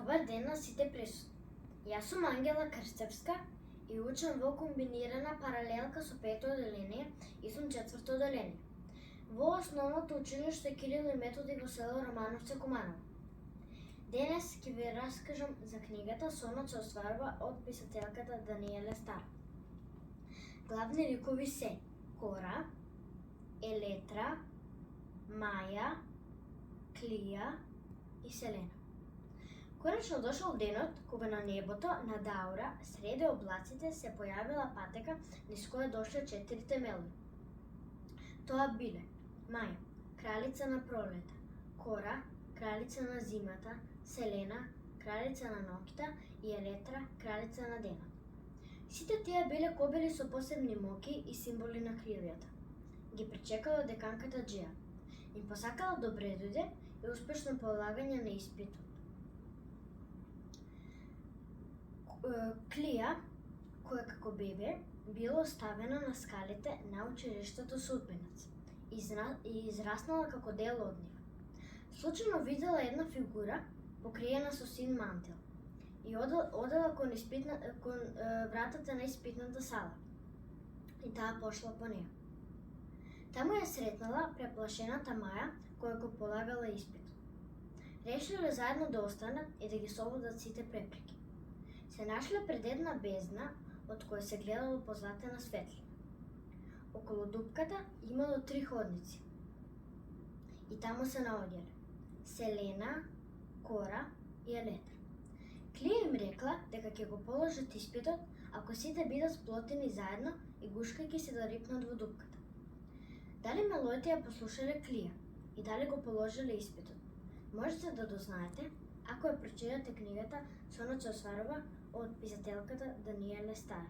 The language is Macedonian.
Добар ден на сите присутни. Јас сум Ангела Крстевска и учам во комбинирана паралелка со пето оделение и сум четврто оделение во основното училиште Кирил и Методи во село Романовци, Куманово. Денес ќе ви раскажам за книгата Сонот се остварува од писателката Даниеле Стар. Главни ликови се Кора, Елетра, Маја, Клија и Селена. Конечно дошол денот кога на небото на Даура, среде облаците, се појавила патека низ која дошле 4 мелви. Тоа биле Маја, кралица на пролета, Кора, кралица на зимата, Селена, кралица на ноќта и Елетра, кралица на денот. Сите тие биле кобели со посебни моки и символи на крилјата. Ги пречекала деканката Джија. Им посакала добре дојде и успешно полагање на испитот. Клија, која како бебе било оставено на скалите на училиштето Судбинац и израснала како дел од нив. Случајно видела една фигура покриена со син мантил и одела кон вратата на испитната сала и таа пошла по неја. Таму ја сретнала преплашената Маја која го полагала испит. Решиле заедно да останат и да ги слободат сите препреки. Се нашле пред една бездна од која се гледало позлатена светлина. Околу дупката имало 3 ходници. И таму се наоѓале Селена, Кора и Елетра. Клија им рекла дека ќе го положат испитот ако сите бидат сплотени заедно и гушкајќи се да рипнат во дупката. Дали Мелојте ја послушале Клија и дали го положиле испитот? Можете да дознаете ако ја прочитате книгата Сонот се остварува од писателката Даниеле Стар.